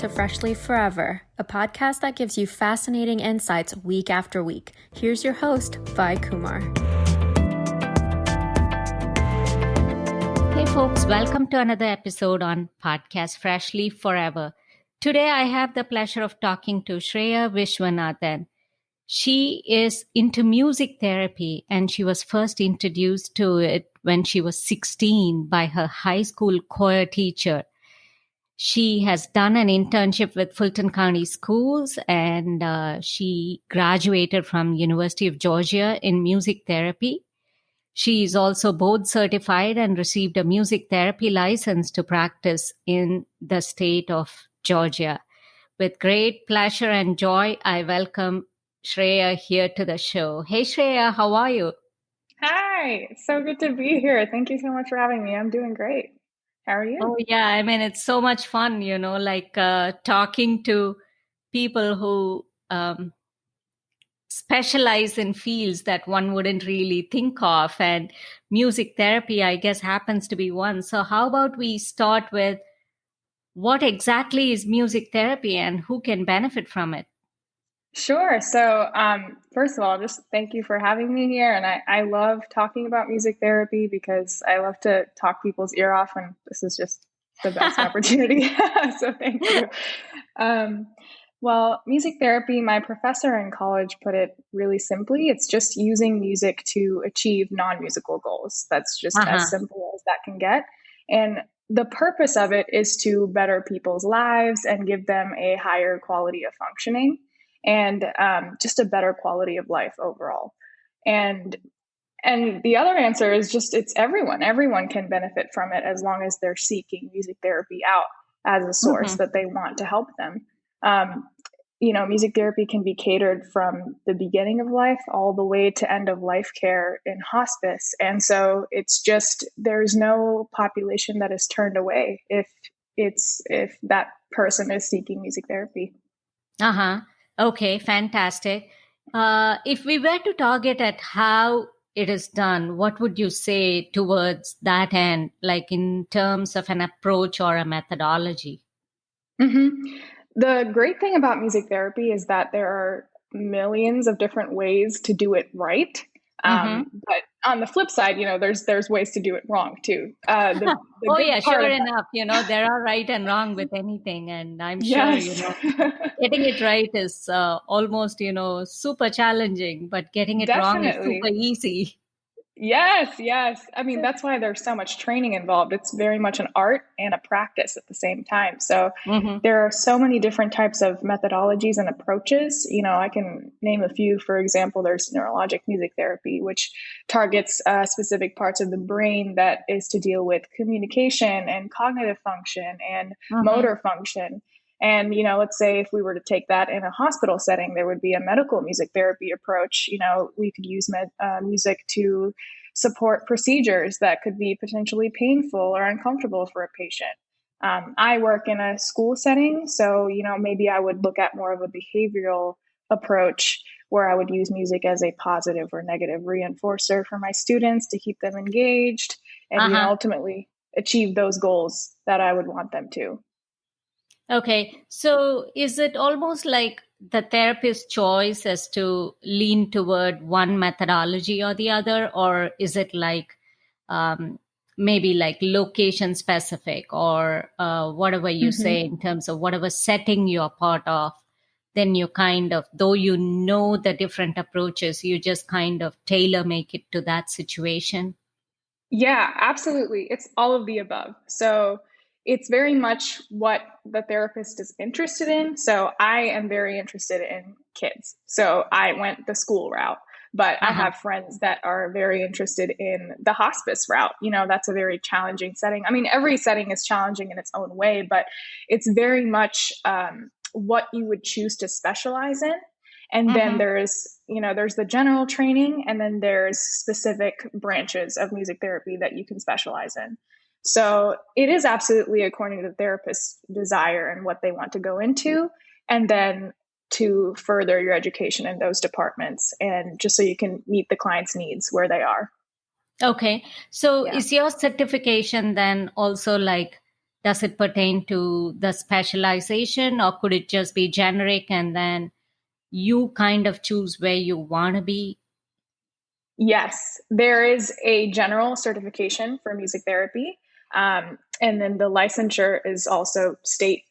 to Freshly Forever, a podcast that gives you fascinating insights week after week. Here's your host, Vai Kumar. Hey folks, welcome to another episode on podcast Freshly Forever. Today I have the pleasure of talking to Shreya Vishwanathan. She is into music therapy and she was first introduced to it when she was 16 by her high school choir teacher. She has done an internship with Fulton County Schools and she graduated from University of Georgia in music therapy. She is also board certified and received a music therapy license to practice in the state of Georgia. With great pleasure and joy, I welcome Shreya here to the show. Hey Shreya, how are you? Hi, so good to be here. Thank you so much for having me. I'm doing great. How are you? Oh yeah, I mean, it's so much fun, talking to people who specialize in fields that one wouldn't really think of. And music therapy, I guess, happens to be one. So how about we start with what exactly is music therapy and who can benefit from it? Sure. So, first of all, just thank you for having me here. And I love talking about music therapy because I love to talk people's ear off, and this is just the best opportunity. So thank you. Well, music therapy, my professor in college put it really simply. It's just using music to achieve non-musical goals. That's just as simple as that can get. And the purpose of it is to better people's lives and give them a higher quality of functioning and just a better quality of life overall. And the other answer is just it's everyone. Everyone can benefit from it as long as they're seeking music therapy out as a source that they want to help them. Music therapy can be catered from the beginning of life all the way to end of life care in hospice. And so it's just, there's no population that is turned away if that person is seeking music therapy. Okay, fantastic. If we were to target at how it is done, what would you say towards that end, like in terms of an approach or a methodology? The great thing about music therapy is that there are millions of different ways to do it right. But on the flip side, there's ways to do it wrong too. Sure enough. There are right and wrong with anything. And I'm sure, getting it right is almost, super challenging, but getting it wrong is super easy. Yes. I mean, that's why there's so much training involved. It's very much an art and a practice at the same time. So there are so many different types of methodologies and approaches. I can name a few. For example, there's neurologic music therapy, which targets specific parts of the brain that is to deal with communication and cognitive function and motor function. And, let's say if we were to take that in a hospital setting, there would be a medical music therapy approach. We could use music to support procedures that could be potentially painful or uncomfortable for a patient. I work in a school setting, so, maybe I would look at more of a behavioral approach where I would use music as a positive or negative reinforcer for my students to keep them engaged and ultimately achieve those goals that I would want them to. Okay, so is it almost like the therapist's choice as to lean toward one methodology or the other, or is it like maybe like location specific or whatever you say in terms of whatever setting you're part of, then you kind of, though the different approaches, you just kind of tailor make it to that situation? Yeah, absolutely. It's all of the above. So it's very much what the therapist is interested in. So I am very interested in kids. So I went the school route, but I have friends that are very interested in the hospice route. That's a very challenging setting. I mean, every setting is challenging in its own way, but it's very much what you would choose to specialize in. And then there's the general training, and then there's specific branches of music therapy that you can specialize in. So it is absolutely according to the therapist's desire and what they want to go into, and then to further your education in those departments, and just so you can meet the client's needs where they are. Okay. So is your certification then also like does it pertain to the specialization, or could it just be generic and then you kind of choose where you want to be? Yes, there is a general certification for music therapy. And then the licensure is also state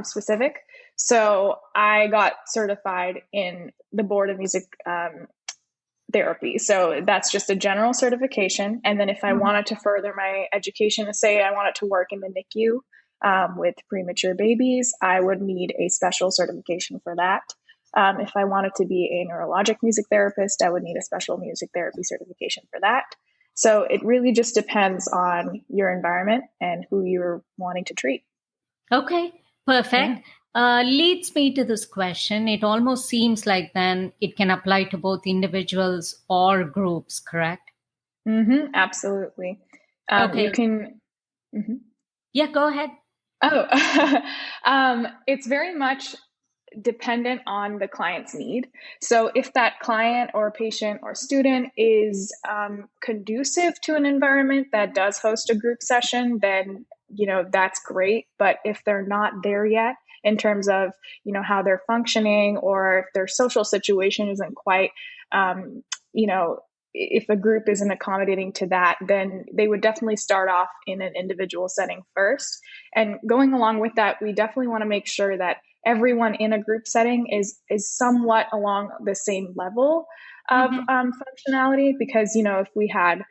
specific. So I got certified in the Board of Music Therapy. So that's just a general certification. And then if I wanted to further my education, say I wanted to work in the NICU with premature babies, I would need a special certification for that. If I wanted to be a neurologic music therapist, I would need a special music therapy certification for that. So it really just depends on your environment and who you're wanting to treat. Okay, perfect. Leads me to this question. It almost seems like then it can apply to both individuals or groups, correct? Mm-hmm, absolutely. Okay. You can... Mm-hmm. Yeah, go ahead. It's very much dependent on the client's need. So if that client or patient or student is conducive to an environment that does host a group session, then, that's great. But if they're not there yet in terms of, how they're functioning, or if their social situation isn't quite, if a group isn't accommodating to that, then they would definitely start off in an individual setting first. And going along with that, we definitely want to make sure that everyone in a group setting is somewhat along the same level of functionality. Because, if we had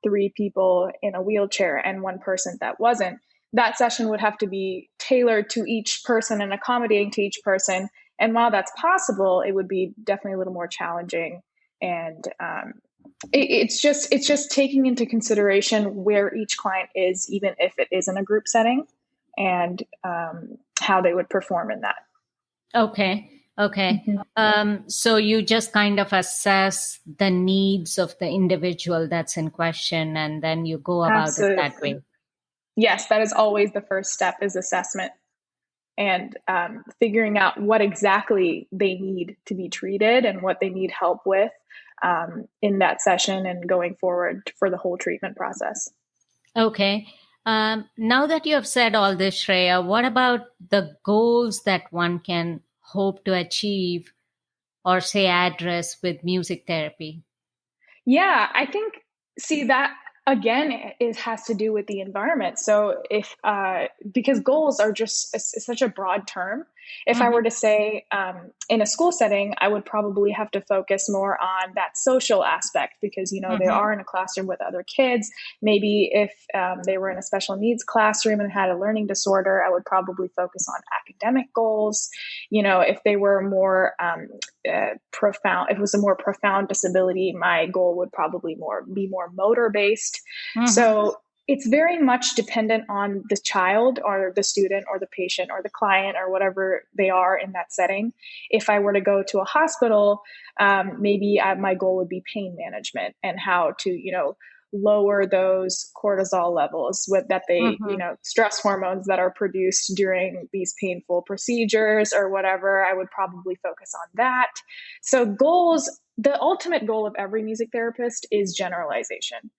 3 people in a wheelchair and 1 person that wasn't, that session would have to be tailored to each person and accommodating to each person. And while that's possible, it would be definitely a little more challenging. And it's just taking into consideration where each client is, even if it is in a group setting, and how they would perform in that. Okay. So you just kind of assess the needs of the individual that's in question, and then you go about it that way. Yes, that is always the first step, is assessment, and figuring out what exactly they need to be treated and what they need help with in that session and going forward for the whole treatment process. Okay. Now that you have said all this, Shreya, what about the goals that one can hope to achieve or say address with music therapy? Yeah, I think, that again, has to do with the environment. So if, because goals are just such a broad term, if I were to say in a school setting, I would probably have to focus more on that social aspect, because, they are in a classroom with other kids. Maybe if they were in a special needs classroom and had a learning disorder, I would probably focus on academic goals. If they were more profound, if it was a more profound disability, my goal would probably be more motor based. So it's very much dependent on the child or the student or the patient or the client or whatever they are in that setting. If I were to go to a hospital, maybe my goal would be pain management and how to, lower those cortisol levels that they, stress hormones that are produced during these painful procedures or whatever. I would probably focus on that. So goals, the ultimate goal of every music therapist is generalization.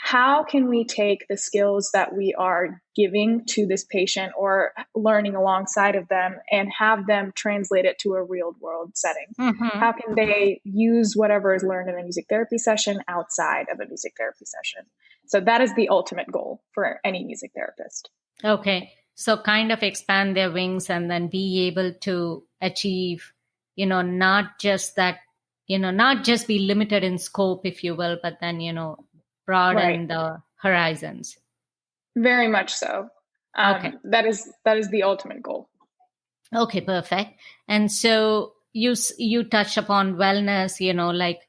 How can we take the skills that we are giving to this patient or learning alongside of them and have them translate it to a real world setting? How can they use whatever is learned in a music therapy session outside of a music therapy session? So that is the ultimate goal for any music therapist. Okay. So kind of expand their wings and then be able to achieve, not just that, not just be limited in scope, if you will, but then, broaden the horizons. Very much so. Okay. That is the ultimate goal. Okay, perfect. And so you touched upon wellness, like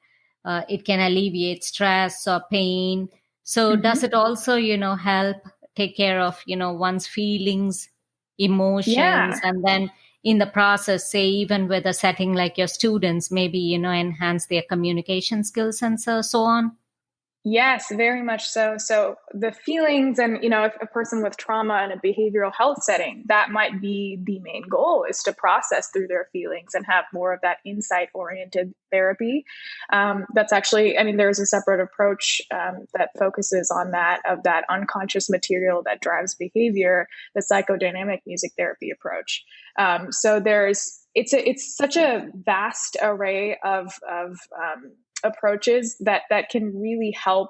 it can alleviate stress or pain. So does it also, help take care of, one's feelings, emotions, and then in the process, say, even with a setting like your students, maybe, enhance their communication skills and so on? Yes, very much so. So the feelings and, if a person with trauma in a behavioral health setting, that might be the main goal, is to process through their feelings and have more of that insight oriented therapy. That's actually, there's a separate approach that focuses on of that unconscious material that drives behavior, the psychodynamic music therapy approach. So it's such a vast array of approaches that can really help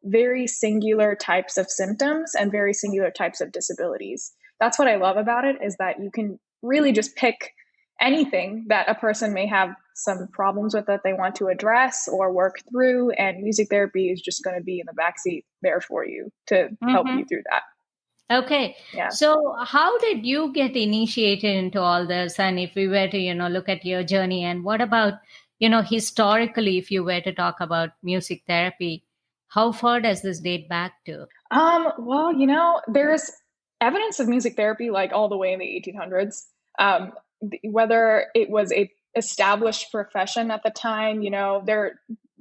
very singular types of symptoms and very singular types of disabilities. That's what I love about it, is that you can really just pick anything that a person may have some problems with that they want to address or work through, and music therapy is just going to be in the backseat there for you to help you through that. Okay. Yeah. So how did you get initiated into all this? And if we were to, look at your journey, and what about, historically, if you were to talk about music therapy, how far does this date back to? Well, there's evidence of music therapy like all the way in the 1800s. Whether it was a established profession at the time,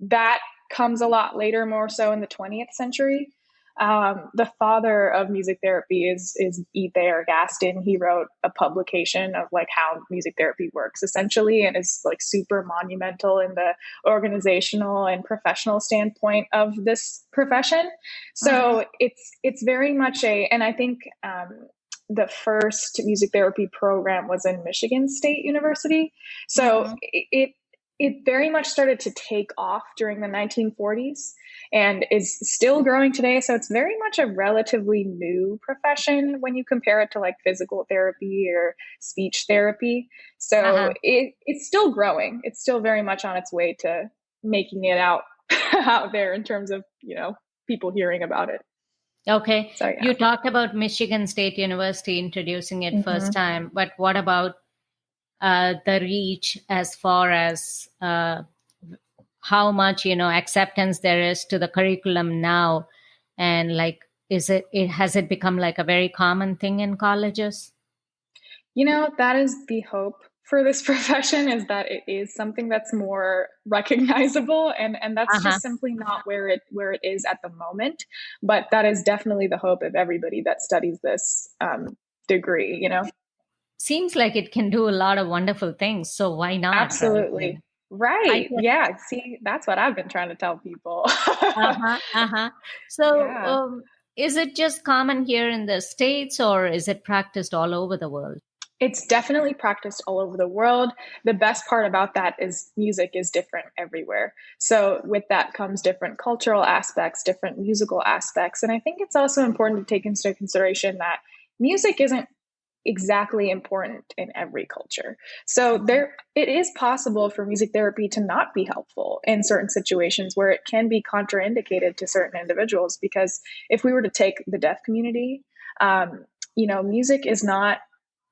that comes a lot later, more so in the 20th century. The father of music therapy is E. Thayer Gaston. He wrote a publication of like how music therapy works essentially, and is like super monumental in the organizational and professional standpoint of this profession. So it's very much and I think the first music therapy program was in Michigan State University. So it very much started to take off during the 1940s and is still growing today. So it's very much a relatively new profession when you compare it to like physical therapy or speech therapy. So it's still growing. It's still very much on its way to making it out there in terms of, people hearing about it. Okay. So, yeah. You talked about Michigan State University introducing it first time, but what about the reach as far as how much acceptance there is to the curriculum now, and like has it become like a very common thing in colleges? That is the hope for this profession, is that it is something that's more recognizable, and that's just simply not where it is at the moment. But that is definitely the hope of everybody that studies this degree. Seems like it can do a lot of wonderful things. So why not? Absolutely. Right. Yeah. See, that's what I've been trying to tell people. So is it just common here in the States, or is it practiced all over the world? It's definitely practiced all over the world. The best part about that is music is different everywhere. So with that comes different cultural aspects, different musical aspects. And I think it's also important to take into consideration that music isn't exactly important in every culture. So it is possible for music therapy to not be helpful in certain situations where it can be contraindicated to certain individuals. Because if we were to take the deaf community, music is not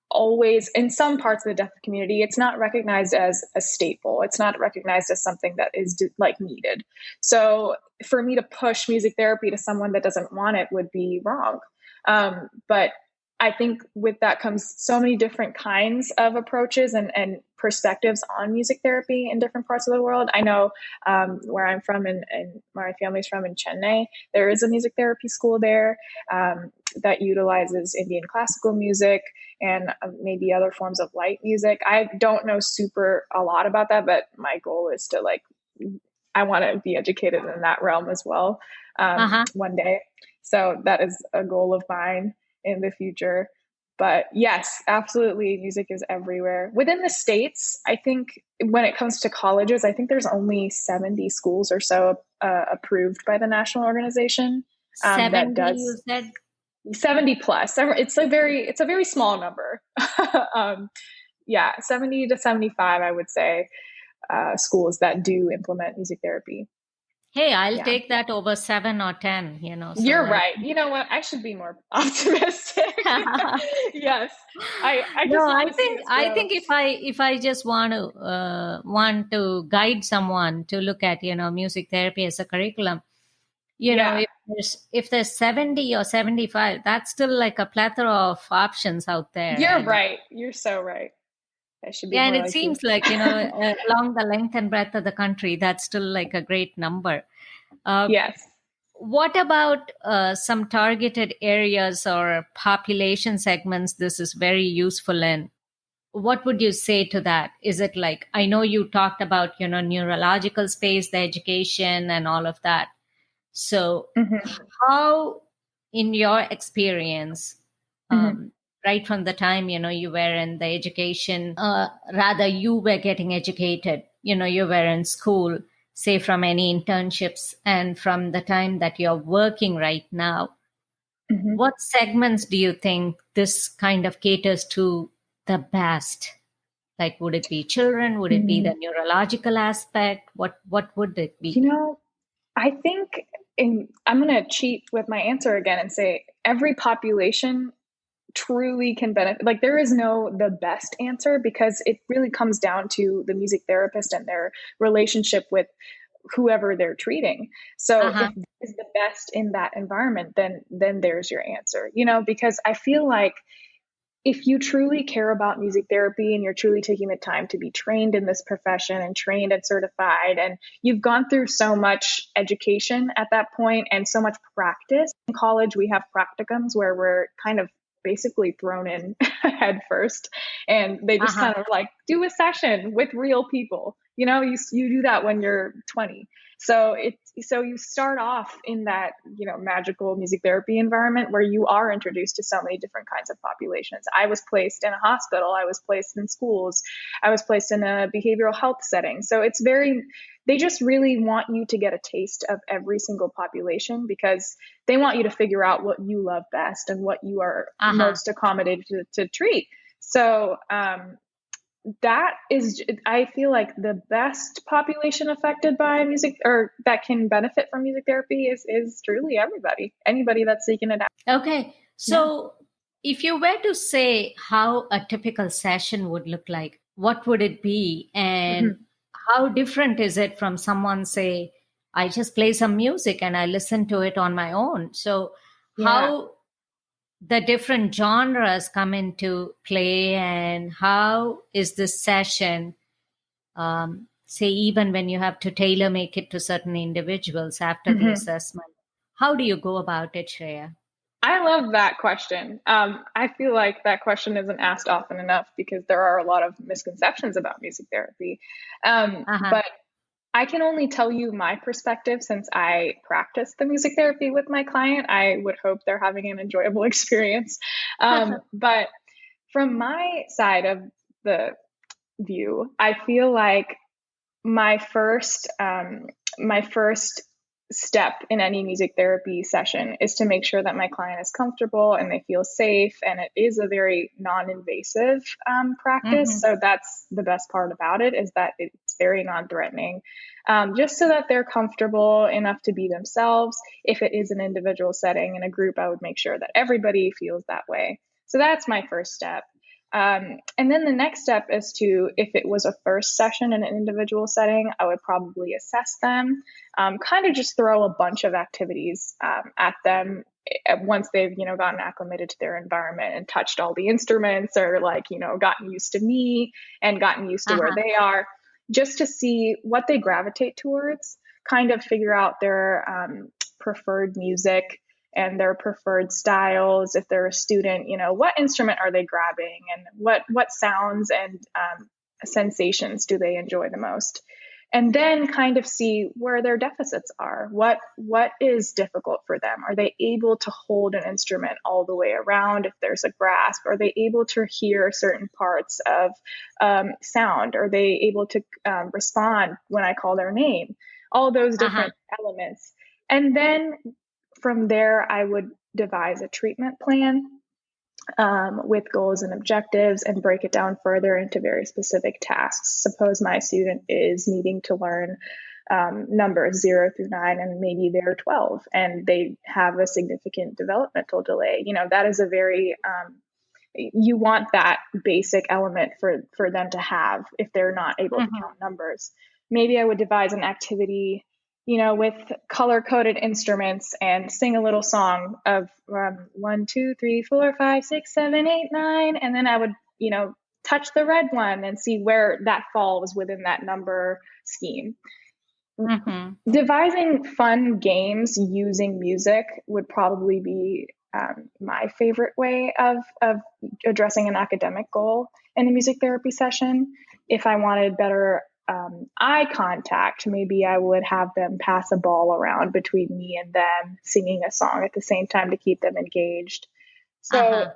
always, in some parts of the deaf community, it's not recognized as a staple. It's not recognized as something that is like needed. So for me to push music therapy to someone that doesn't want it would be wrong. But I think with that comes so many different kinds of approaches and perspectives on music therapy in different parts of the world. I know where I'm from and my family's from in Chennai, there is a music therapy school there that utilizes Indian classical music and maybe other forms of light music. I don't know a lot about that, but my goal is to I want to be educated in that realm as well one day. So that is a goal of mine in the future. But yes, absolutely, music is everywhere. Within the States, I think when it comes to colleges, I think there's only 70 schools or so approved by the national organization. 70, you said? 70 plus. It's a very small number. 70 to 75, I would say, schools that do implement music therapy. Hey, I'll take that over 7 or 10, So you're right. You know what? I should be more optimistic. Yes. I think if I just want to guide someone to look at, music therapy as a curriculum, if there's 70 or 75, that's still like a plethora of options out there. You're right. You're so right. And it seems like, along the length and breadth of the country, that's still like a great number. Yes. what about some targeted areas or population segments this is very useful in? What would you say to that? Is it like, I know you talked about, neurological space, the education and all of that. So how, in your experience, right from the time, you were in the education, rather you were getting educated, you were in school, say from any internships, and from the time that you're working right now, what segments do you think this kind of caters to the best? Like, would it be children? Would it be the neurological aspect? What would it be? I think I'm going to cheat with my answer again and say every population truly can benefit. Like, there is no the best answer, because it really comes down to the music therapist and their relationship with whoever they're treating. So if is the best in that environment, then there's your answer, because I feel like if you truly care about music therapy and you're truly taking the time to be trained in this profession and trained and certified, and you've gone through so much education at that point and so much practice. In college, we have practicums where we're kind of basically thrown in head first, and they just kind of like do a session with real people. You do that when you're 20. So you start off in that, magical music therapy environment where you are introduced to so many different kinds of populations. I was placed in a hospital. I was placed in schools. I was placed in a behavioral health setting. So they just really want you to get a taste of every single population, because they want you to figure out what you love best and what you are most accommodated to treat. So, that is, I feel like the best population affected by music, or that can benefit from music therapy, is truly anybody that's seeking it out. Okay. So if you were to say how a typical session would look like, what would it be? And how different is it from someone, say, I just play some music and I listen to it on my own? So how the different genres come into play, and how is this session, say, even when you have to tailor make it to certain individuals after the assessment? How do you go about it, Shreya? I love that question. I feel like that question isn't asked often enough, because there are a lot of misconceptions about music therapy. But I can only tell you my perspective, since I practice the music therapy with my client. I would hope they're having an enjoyable experience. But from my side of the view, I feel like my first step in any music therapy session is to make sure that my client is comfortable and they feel safe, and it is a very non-invasive practice. So that's the best part about it, is that it's very non-threatening, just so that they're comfortable enough to be themselves. If it is an individual setting in a group, I would make sure that everybody feels that way. So that's my first step. And then the next step is to, if it was a first session in an individual setting, I would probably assess them, kind of just throw a bunch of activities at them once they've, gotten acclimated to their environment and touched all the instruments, or gotten used to me and gotten used to where they are, just to see what they gravitate towards, kind of figure out their preferred music and their preferred styles. If they're a student, what instrument are they grabbing, and what sounds and sensations do they enjoy the most? And then kind of see where their deficits are. What is difficult for them? Are they able to hold an instrument all the way around? If there's a grasp, are they able to hear certain parts of sound? Are they able to respond when I call their name? All those different elements. And then from there, I would devise a treatment plan with goals and objectives, and break it down further into very specific tasks. Suppose my student is needing to learn numbers 0 through 9, and maybe they're 12 and they have a significant developmental delay. That is a very, you want that basic element for them to have if they're not able to count numbers. Maybe I would devise an activity, with color-coded instruments, and sing a little song of 1, 2, 3, 4, 5, 6, 7, 8, 9. And then I would, touch the red one and see where that falls within that number scheme. Devising fun games using music would probably be my favorite way of addressing an academic goal in a music therapy session. If I wanted better eye contact, maybe I would have them pass a ball around between me and them, singing a song at the same time to keep them engaged. So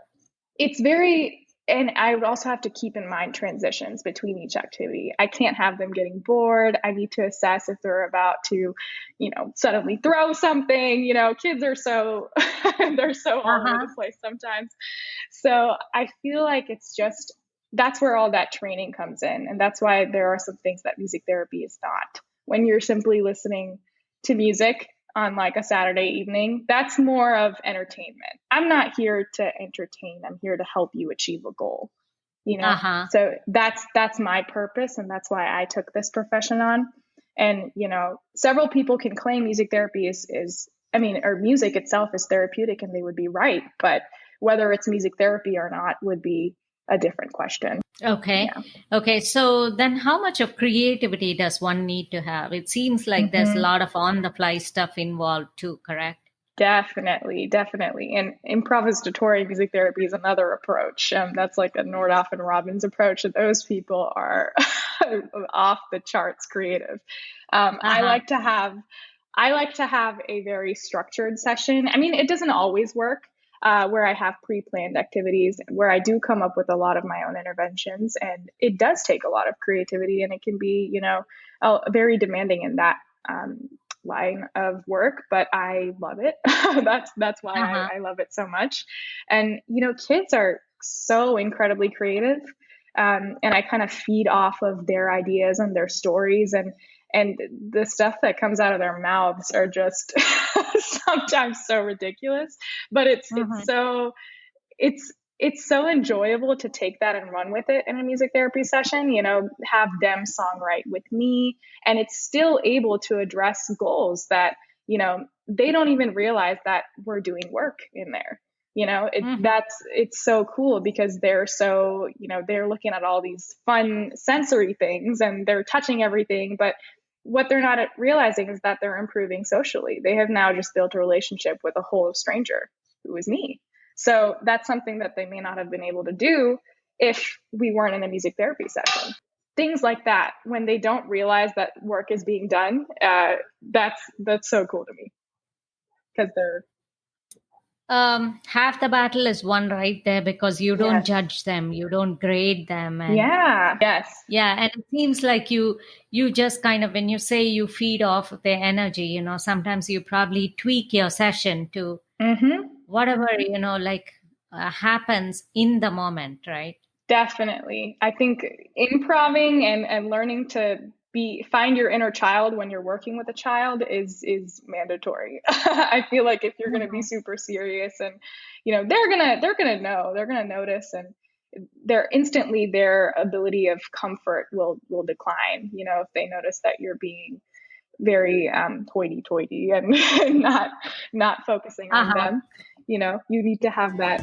it's very, and I would also have to keep in mind transitions between each activity. I can't have them getting bored. I need to assess if they're about to, suddenly throw something. Kids are so, they're so all over the place sometimes. So I feel like it's just, that's where all that training comes in. And that's why there are some things that music therapy is not. When you're simply listening to music on like a Saturday evening, that's more of entertainment. I'm not here to entertain. I'm here to help you achieve a goal, So that's my purpose. And that's why I took this profession on. And, several people can claim music therapy or music itself is therapeutic, and they would be right. But whether it's music therapy or not would be a different question. Okay. Yeah. Okay. So then how much of creativity does one need to have? It seems like there's a lot of on-the-fly stuff involved too, correct? Definitely. And improvisatory music therapy is another approach. That's like a Nordoff and Robbins approach. And those people are off the charts creative. I like to have a very structured session. I mean, it doesn't always work. Where I have pre-planned activities, where I do come up with a lot of my own interventions, and it does take a lot of creativity, and it can be, very demanding in that line of work, but I love it. That's why I love it so much. And, kids are so incredibly creative, and I kind of feed off of their ideas and their stories, and the stuff that comes out of their mouths are just sometimes so ridiculous, but it's so enjoyable to take that and run with it in a music therapy session, have them songwrite with me, and it's still able to address goals that, they don't even realize that we're doing work in there. It's so cool because they're so, they're looking at all these fun sensory things and they're touching everything, but what they're not realizing is that they're improving socially. They have now just built a relationship with a whole stranger who is me. So that's something that they may not have been able to do if we weren't in a music therapy session. Things like that, when they don't realize that work is being done, that's so cool to me, because they're half the battle is won right there, because you don't judge them, you don't grade them. And and it seems like you just kind of, when you say you feed off of their energy, sometimes you probably tweak your session to whatever happens in the moment, right? Definitely. I think improving and learning to find your inner child when you're working with a child is mandatory. I feel like if you're going to be super serious, and they're gonna notice, and their ability of comfort will decline. If they notice that you're being very hoity-toity and not focusing on them. You need to have that.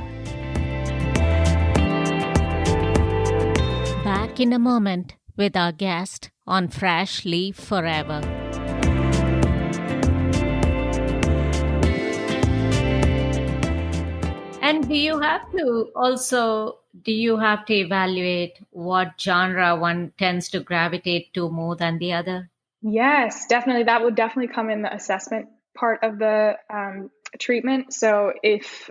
Back in a moment with our guest on Freshly Forever. And do you have to evaluate what genre one tends to gravitate to more than the other? Yes, definitely. That would definitely come in the assessment part of the treatment. So if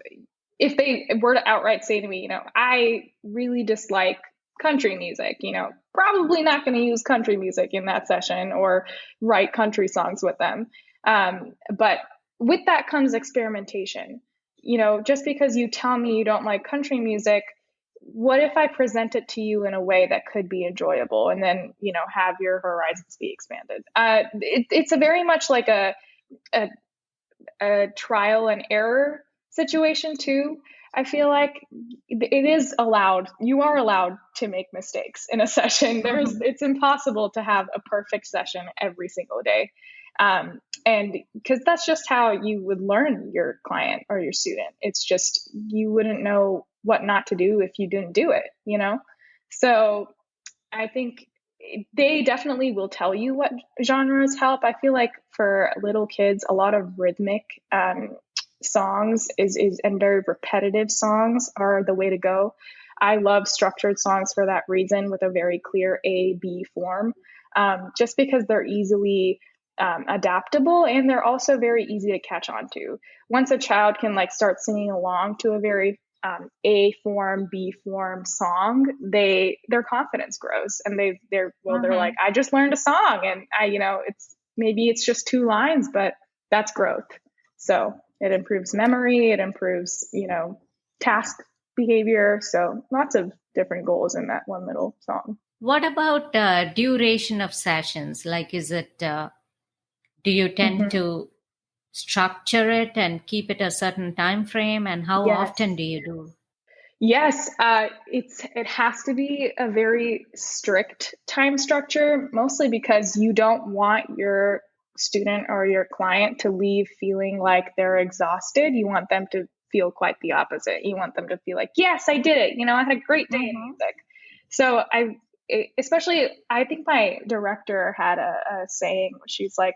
they were to outright say to me, I really dislike country music, probably not going to use country music in that session or write country songs with them. But with that comes experimentation. Just because you tell me you don't like country music, what if I present it to you in a way that could be enjoyable, and then, have your horizons be expanded? It's a very much like a trial and error situation too. I feel like it is allowed. You are allowed to make mistakes in a session. It's impossible to have a perfect session every single day. And because that's just how you would learn your client or your student. It's just, you wouldn't know what not to do if you didn't do it, So I think they definitely will tell you what genres help. I feel like for little kids, a lot of rhythmic songs and very repetitive songs are the way to go. I love structured songs for that reason, with a very clear A-B form, just because they're easily adaptable, and they're also very easy to catch on to. Once a child can like start singing along to a very A form, B form song, their confidence grows, and they're like, I just learned a song, and it's just 2 lines, but that's growth. So it improves memory, it improves, task behavior. So lots of different goals in that one little song. What about duration of sessions? Like, is it, do you tend to structure it and keep it a certain time frame? And how often do you do? Yes, it has to be a very strict time structure, mostly because you don't want your student or your client to leave feeling like they're exhausted. You want them to feel quite the opposite. You want them to feel like, yes, I did it. I had a great day in music. So I think my director had a saying. She's like,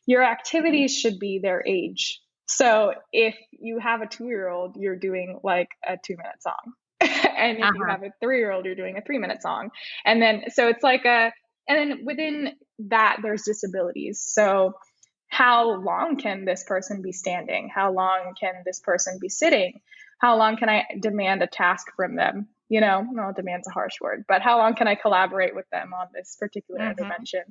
your activities should be their age. So if you have a 2-year-old, you're doing like a 2-minute song. And if you have a 3-year-old, you're doing a 3-minute song. And then, so it's like and then within that, there's disabilities. So how long can this person be standing? How long can this person be sitting? How long can I demand a task from them? No, demand's a harsh word, but how long can I collaborate with them on this particular intervention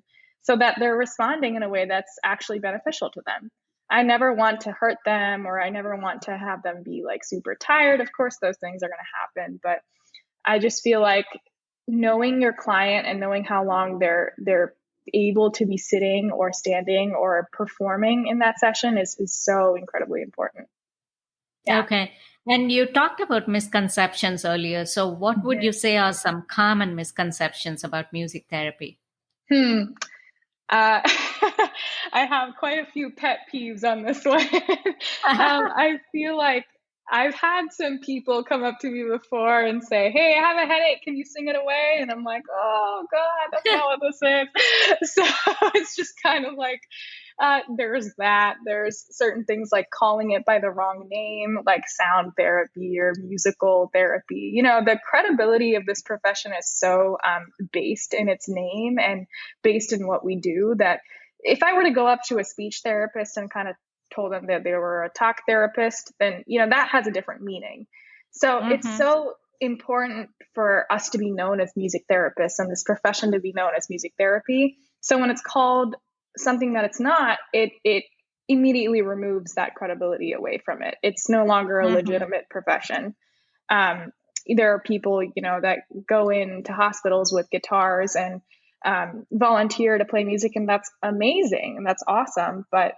so that they're responding in a way that's actually beneficial to them? I never want to hurt them, or I never want to have them be like super tired. Of course, those things are going to happen, but I just feel like knowing your client and knowing how long they're able to be sitting or standing or performing in that session is so incredibly important. Yeah. Okay. And you talked about misconceptions earlier. So what would you say are some common misconceptions about music therapy? I have quite a few pet peeves on this one. I feel like I've had some people come up to me before and say, hey, I have a headache. Can you sing it away? And I'm like, oh, God, that's not what this is. So it's just kind of like, there's that. There's certain things like calling it by the wrong name, like sound therapy or musical therapy. The credibility of this profession is so based in its name and based in what we do, that if I were to go up to a speech therapist and kind of told them that they were a talk therapist, then, that has a different meaning. So it's so important for us to be known as music therapists and this profession to be known as music therapy. So when it's called something that it's not, it immediately removes that credibility away from it. It's no longer a legitimate profession. There are people, that go into hospitals with guitars and volunteer to play music, and that's amazing and that's awesome. But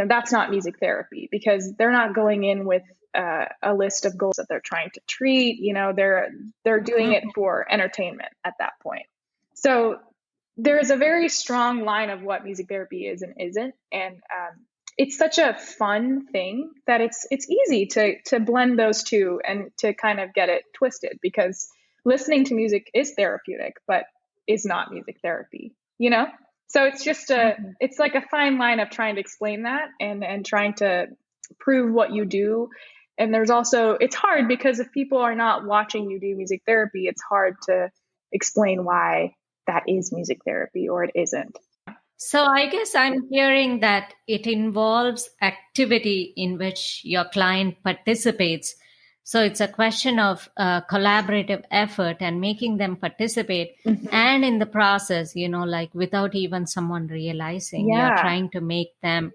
that's not music therapy, because they're not going in with a list of goals that they're trying to treat. They're doing it for entertainment at that point. So there's a very strong line of what music therapy is and isn't, and it's such a fun thing that it's easy to blend those two and to kind of get it twisted, because listening to music is therapeutic, but is not music therapy, So it's just it's like a fine line of trying to explain that and trying to prove what you do. And there's also, it's hard because if people are not watching you do music therapy, it's hard to explain why that is music therapy or it isn't. So I guess I'm hearing that it involves activity in which your client participates. So it's a question of collaborative effort and making them participate. And in the process, like without even someone realizing, you're trying to make them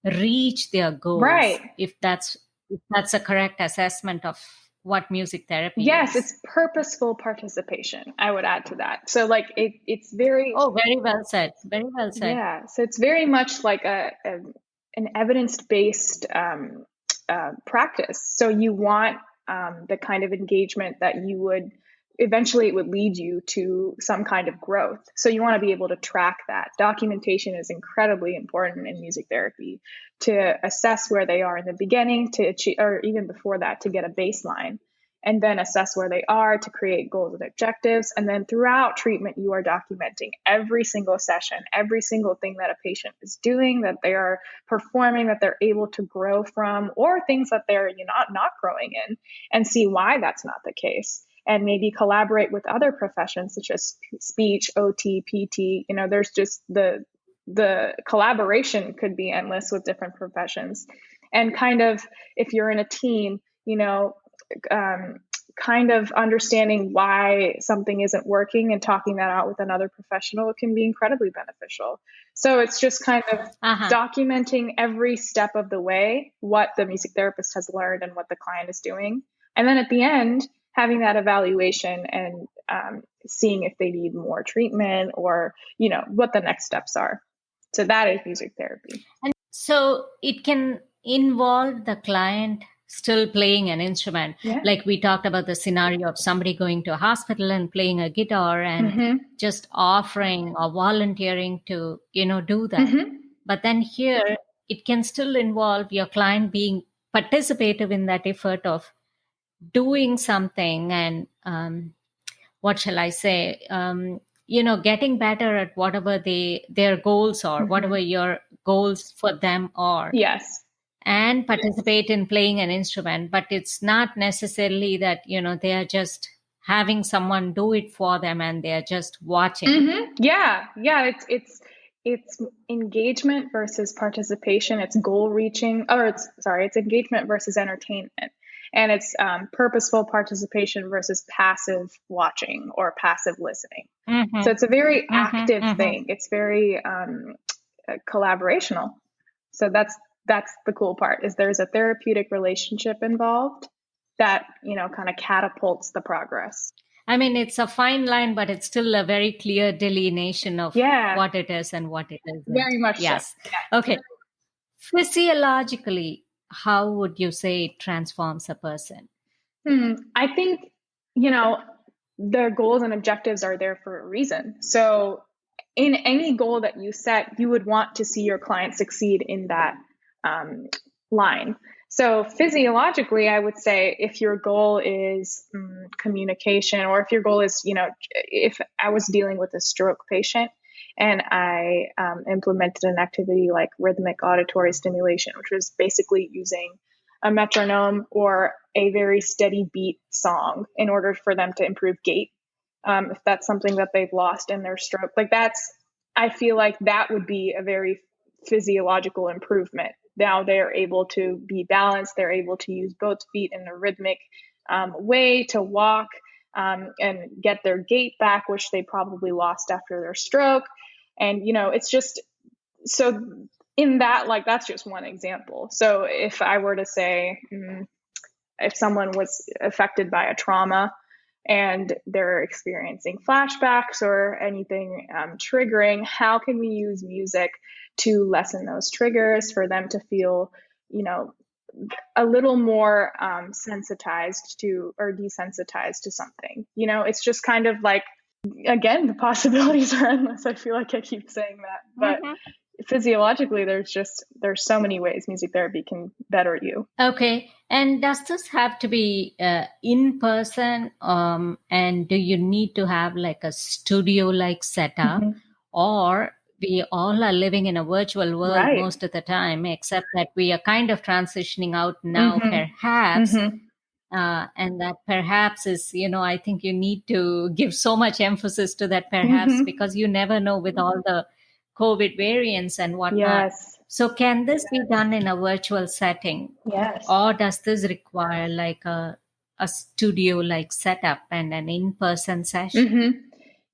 reach their goals. Right. If that's a correct assessment of what music therapy is. Yes, it's purposeful participation. I would add to that. So like it's very... Oh, very well said. Very well said. Yeah. So it's very much like an evidence-based practice. So you want the kind of engagement that you would eventually, it would lead you to some kind of growth. So you want to be able to track that. Documentation is incredibly important in music therapy to assess where they are in the beginning, to achieve, or even before that, to get a baseline. and then assess where they are to create goals and objectives. And then throughout treatment, you are documenting every single session, every single thing that a patient is doing, that they are performing, that they're able to grow from, or things that they're not growing in, and see why that's not the case. And maybe collaborate with other professions such as speech, OT, PT. There's just the collaboration could be endless with different professions. And kind of, if you're in a team, kind of understanding why something isn't working and talking that out with another professional can be incredibly beneficial. So it's just kind of documenting every step of the way, what the music therapist has learned and what the client is doing. And then at the end, having that evaluation and seeing if they need more treatment or, what the next steps are. So that is music therapy. And so it can involve the client still playing an instrument. Yeah. Like we talked about the scenario of somebody going to a hospital and playing a guitar and just offering or volunteering to, do that. But then here, it can still involve your client being participative in that effort of doing something and, what shall I say, getting better at whatever their goals are, whatever your goals for them are. Yes. And participate in playing an instrument, but it's not necessarily that, they are just having someone do it for them and they're just watching. Yeah. It's engagement versus participation. It's goal reaching, it's engagement versus entertainment. And it's purposeful participation versus passive watching or passive listening. So it's a very active thing. It's very collaborational. So that's the cool part, is there's a therapeutic relationship involved that, kind of catapults the progress. I mean, it's a fine line, but it's still a very clear delineation of what it is and what it isn't. Very much yes. So. Yeah. Okay. Physiologically, how would you say it transforms a person? I think, their goals and objectives are there for a reason. So in any goal that you set, you would want to see your client succeed in that line. So physiologically, I would say if your goal is communication, or if your goal is, if I was dealing with a stroke patient and I implemented an activity like rhythmic auditory stimulation, which was basically using a metronome or a very steady beat song in order for them to improve gait. If that's something that they've lost in their stroke, I feel like that would be a very physiological improvement. Now they're able to be balanced. They're able to use both feet in a rhythmic way to walk and get their gait back, which they probably lost after their stroke. And, it's just, so in that, that's just one example. So if I were to say, if someone was affected by a trauma and they're experiencing flashbacks or anything triggering, how can we use music to lessen those triggers for them to feel, a little more sensitized to or desensitized to something? It's just kind of like, again, the possibilities are endless. I feel like I keep saying that, but physiologically, there's so many ways music therapy can better you. Okay. And does this have to be in person? And do you need to have like a studio-like setup? Or we all are living in a virtual world most of the time, except that we are kind of transitioning out now, perhaps. And that perhaps is, I think you need to give so much emphasis to that perhaps, because you never know with all the COVID variants and whatnot. Yes. So can this be done in a virtual setting? Yes. Or does this require like a studio-like setup and an in-person session?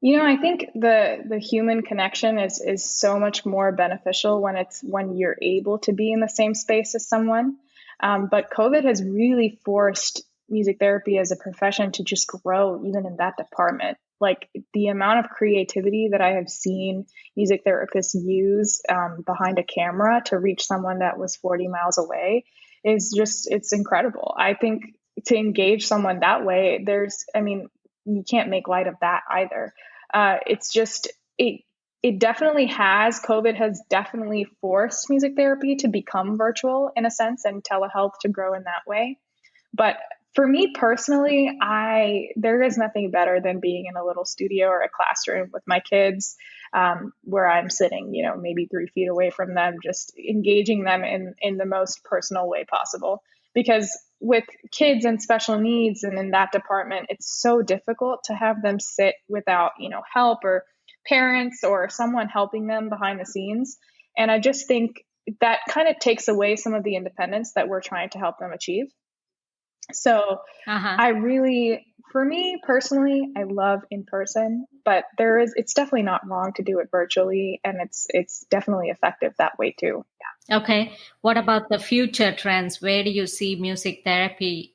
I think the human connection is so much more beneficial when you're able to be in the same space as someone. But COVID has really forced music therapy as a profession to just grow even in that department. Like the amount of creativity that I have seen music therapists use behind a camera to reach someone that was 40 miles away it's incredible. I think to engage someone that way, you can't make light of that either. It's just, it definitely COVID has definitely forced music therapy to become virtual in a sense and telehealth to grow in that way. But For me personally, there is nothing better than being in a little studio or a classroom with my kids, where I'm sitting, maybe 3 feet away from them, just engaging them in the most personal way possible. Because with kids and special needs and in that department, it's so difficult to have them sit without, help or parents or someone helping them behind the scenes. And I just think that kind of takes away some of the independence that we're trying to help them achieve. So for me personally, I love in person, but it's definitely not wrong to do it virtually. And it's definitely effective that way too. Yeah. Okay. What about the future trends? Where do you see music therapy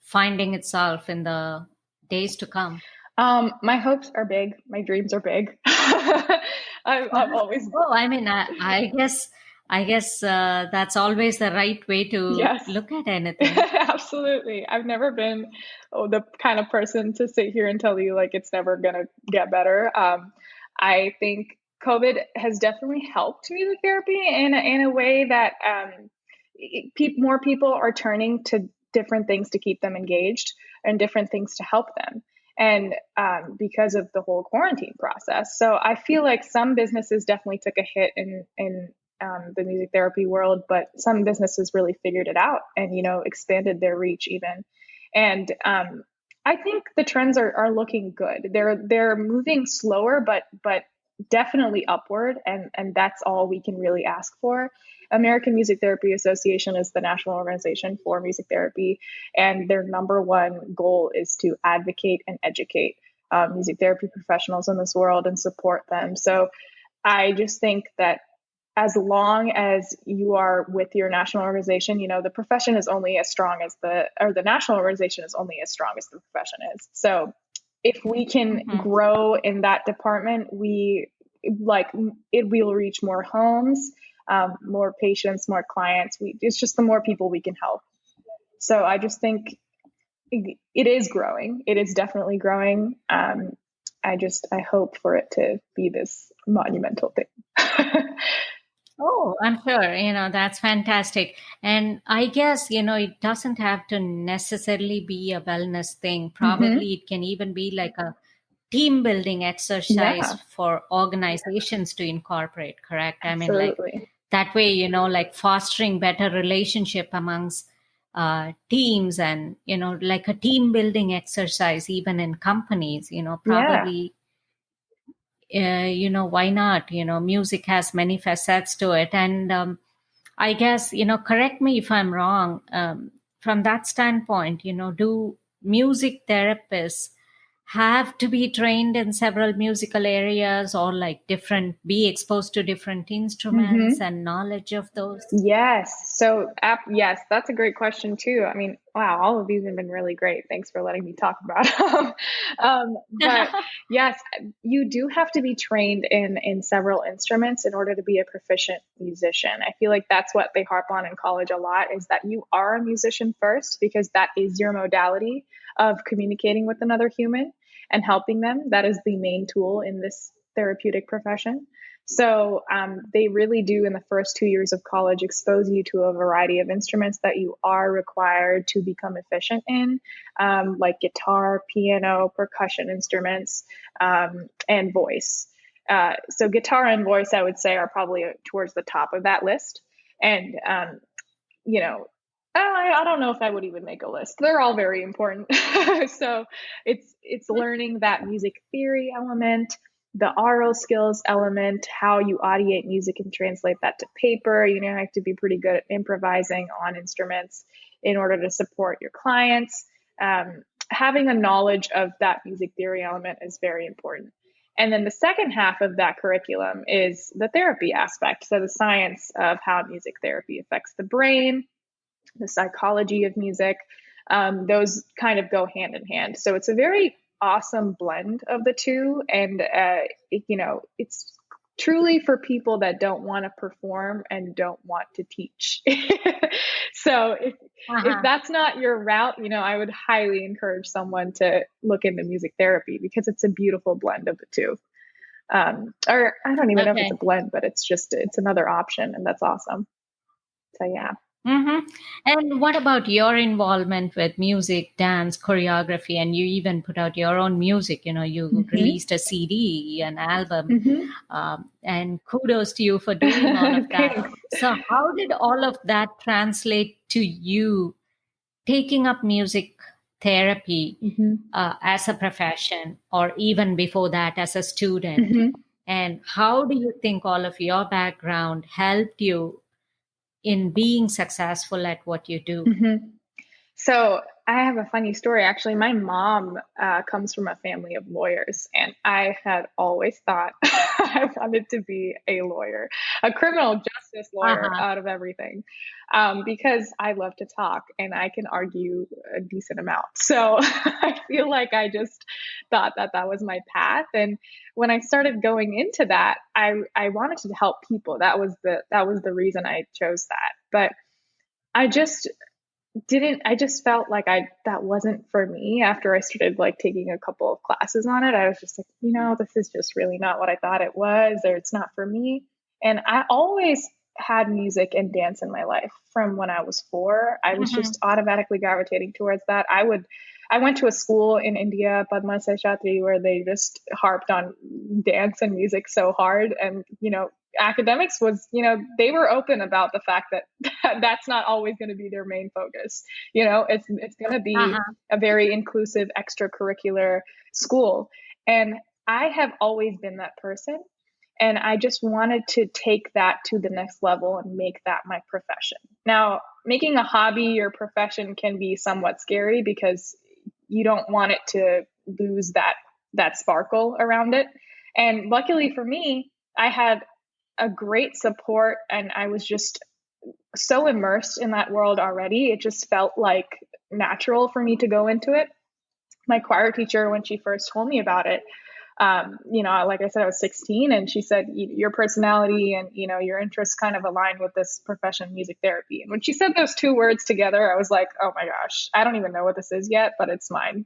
finding itself in the days to come? My hopes are big. My dreams are big. I've always. Oh, I mean, I guess that's always the right way to look at anything. Absolutely. I've never been the kind of person to sit here and tell you like it's never going to get better. I think COVID has definitely helped music therapy in a way that more people are turning to different things to keep them engaged and different things to help them. And because of the whole quarantine process. So I feel like some businesses definitely took a hit in the music therapy world, but some businesses really figured it out and, expanded their reach even. And I think the trends are looking good. They're moving slower, but definitely upward. And that's all we can really ask for. American Music Therapy Association is the national organization for music therapy, and their number one goal is to advocate and educate music therapy professionals in this world and support them. So I just think that as long as you are with your national organization, the profession is only as strong as the national organization is only as strong as the profession is. So if we can grow in that department, it will reach more homes, more patients, more clients. It's just the more people we can help. So I just think it is growing. It is definitely growing. I hope for it to be this monumental thing. Oh, I'm sure, that's fantastic. And I guess, it doesn't have to necessarily be a wellness thing. Probably it can even be like a team building exercise for organizations to incorporate, correct? Absolutely. I mean, like that way, like fostering better relationship amongst teams and, like a team building exercise, even in companies, probably why not? Music has many facets to it. And I guess, correct me if I'm wrong, from that standpoint, do music therapists have to be trained in several musical areas or like be exposed to different instruments and knowledge of those? Yes. So, yes, that's a great question too. I mean, wow, all of these have been really great. Thanks for letting me talk about them. But yes, you do have to be trained in several instruments in order to be a proficient musician. I feel like that's what they harp on in college a lot, is that you are a musician first, because that is your modality of communicating with another human and helping them. That is the main tool in this therapeutic profession. So they really do, in the first 2 years of college, expose you to a variety of instruments that you are required to become efficient in, like guitar, piano, percussion instruments, and voice. So guitar and voice, I would say, are probably towards the top of that list. And, I don't know if I would even make a list. They're all very important. So it's learning that music theory element, the oral skills element, how you audiate music and translate that to paper. You have to be pretty good at improvising on instruments in order to support your clients. Having a knowledge of that music theory element is very important. And then the second half of that curriculum is the therapy aspect. So the science of how music therapy affects the brain, the psychology of music, those kind of go hand in hand. So it's a very awesome blend of the two. And, it's truly for people that don't want to perform and don't want to teach. So if that's not your route, I would highly encourage someone to look into music therapy, because it's a beautiful blend of the two. Or I don't even know if it's a blend, but it's another option, and that's awesome. So yeah. Mm-hmm. And what about your involvement with music, dance, choreography, and you even put out your own music? You Mm-hmm. released a CD, an album, Mm-hmm. and kudos to you for doing all of that. Thanks. So, how did all of that translate to you taking up music therapy Mm-hmm. as a profession, or even before that as a student? Mm-hmm. And how do you think all of your background helped you in being successful at what you do? Mm-hmm. So I have a funny story. Actually, my mom comes from a family of lawyers, and I had always thought I wanted to be a lawyer, a criminal justice lawyer Uh-huh. out of everything, because I love to talk and I can argue a decent amount. So I feel like I just thought that that was my path. And when I started going into that, I wanted to help people. That was the reason I chose that. But I just didn't I just felt like I that wasn't for me after I started like taking a couple of classes on it. I was just like, this is just really not what I thought it was, or it's not for me. And I always had music and dance in my life from when I was 4. I was Mhm. just automatically gravitating towards that. I went to a school in India, Padma Seshatri, where they just harped on dance and music so hard. And, academics was, they were open about the fact that that's not always going to be their main focus. It's going to be Uh-huh. a very inclusive extracurricular school. And I have always been that person. And I just wanted to take that to the next level and make that my profession. Now, making a hobby your profession can be somewhat scary because you don't want it to lose that sparkle around it. And luckily for me, I had a great support, and I was just so immersed in that world already. It just felt like natural for me to go into it. My choir teacher, when she first told me about it, like I said, I was 16, and she said, your personality and, your interests kind of align with this profession, music therapy. And when she said those two words together, I was like, oh my gosh, I don't even know what this is yet, but it's mine.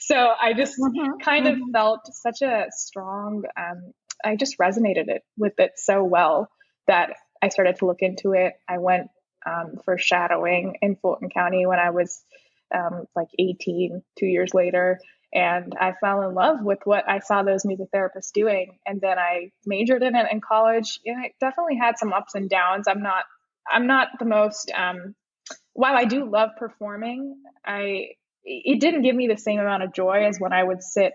So I just Mhm. kind of Mhm. felt such a strong, I just resonated with it so well that I started to look into it. I went for shadowing in Fulton County when I was like 18, 2 years later. And I fell in love with what I saw those music therapists doing. And then I majored in it in college. And it definitely had some ups and downs. I'm not the most, while I do love performing, it didn't give me the same amount of joy as when I would sit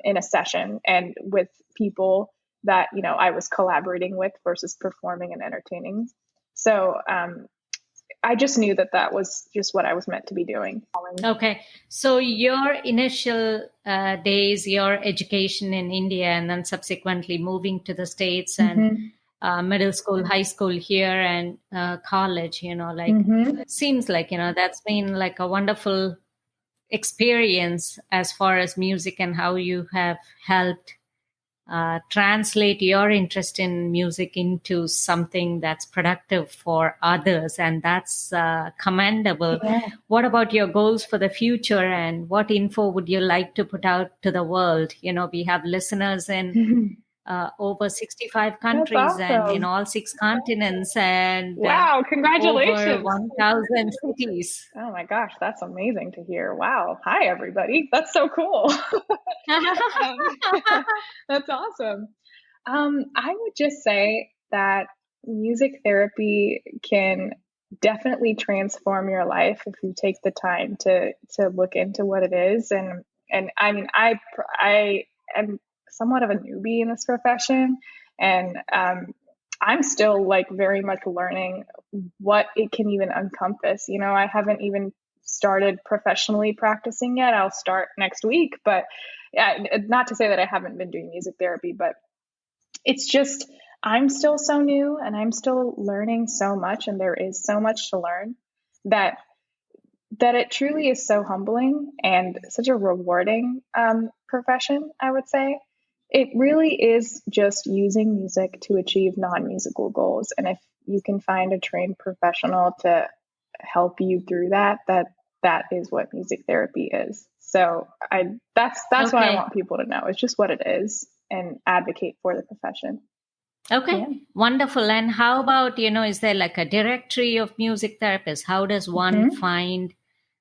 in a session and with people that, I was collaborating with versus performing and entertaining. So I just knew that that was just what I was meant to be doing. Okay. So your initial days, your education in India, and then subsequently moving to the States and Mm-hmm. middle school, high school here, and college, like Mm-hmm. seems like, that's been like a wonderful experience as far as music and how you have helped translate your interest in music into something that's productive for others, and that's commendable. Yeah. What about your goals for the future, and what info would you like to put out to the world? We have listeners in over 65 That's countries and in awesome. all 6 continents and Wow. over Congratulations. 1,000 cities. Oh my gosh, that's amazing to hear. Wow. Hi, everybody. That's so cool. um, that's awesome. I would just say that music therapy can definitely transform your life if you take the time to look into what it is. And I mean, I am somewhat of a newbie in this profession, and I'm still like very much learning what it can even encompass. I haven't even started professionally practicing yet. I'll start next week, but yeah, not to say that I haven't been doing music therapy, but it's just I'm still so new and I'm still learning so much, and there is so much to learn that it truly is so humbling and such a rewarding profession, I would say. It really is just using music to achieve non-musical goals, and if you can find a trained professional to help you through that, that is what music therapy is. So that's what I Okay. want people to know. It's just what it is, and advocate for the profession. Okay, wonderful. And how about, is there like a directory of music therapists? How does one find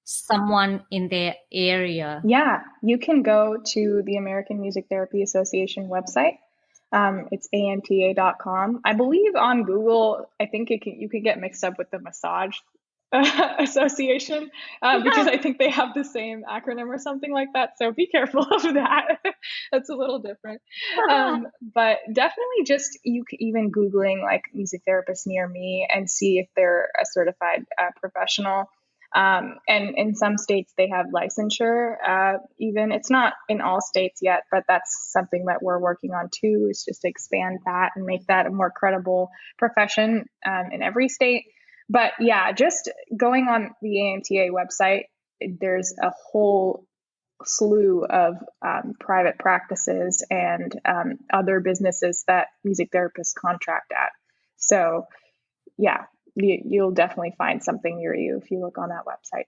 someone in their area? Yeah, you can go to the American Music Therapy Association website. It's amta.com. I believe on Google, I think you can get mixed up with the massage association because I think they have the same acronym or something like that. So be careful of that. That's a little different. But definitely just even Googling like music therapist near me and see if they're a certified professional. And in some states they have licensure. Even it's not in all states yet, but that's something that we're working on too, is just to expand that and make that a more credible profession in every state. But yeah, just going on the AMTA website, there's a whole slew of private practices and other businesses that music therapists contract at. So yeah, you'll definitely find something near you if you look on that website.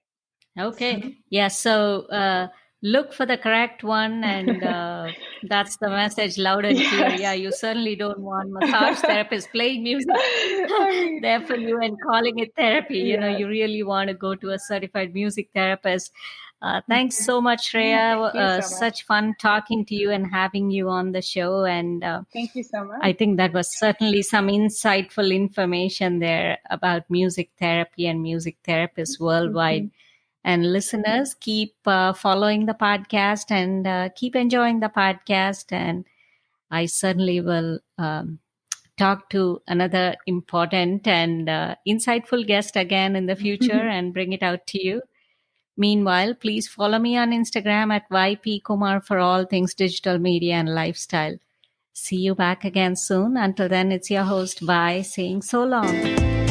Okay. Yeah. So look for the correct one. And that's the message, loud and clear. Yeah, you certainly don't want massage therapists playing music there for you and calling it therapy. You really want to go to a certified music therapist. Thanks so much, Shreya. Thank you so much. Such fun talking to you and having you on the show. And thank you so much. I think that was certainly some insightful information there about music therapy and music therapists worldwide. And listeners, keep following the podcast and keep enjoying the podcast. And I certainly will talk to another important and insightful guest again in the future and bring it out to you. Meanwhile, please follow me on Instagram at YP Kumar for all things digital media and lifestyle. See you back again soon. Until then, it's your host, Vai, saying so long.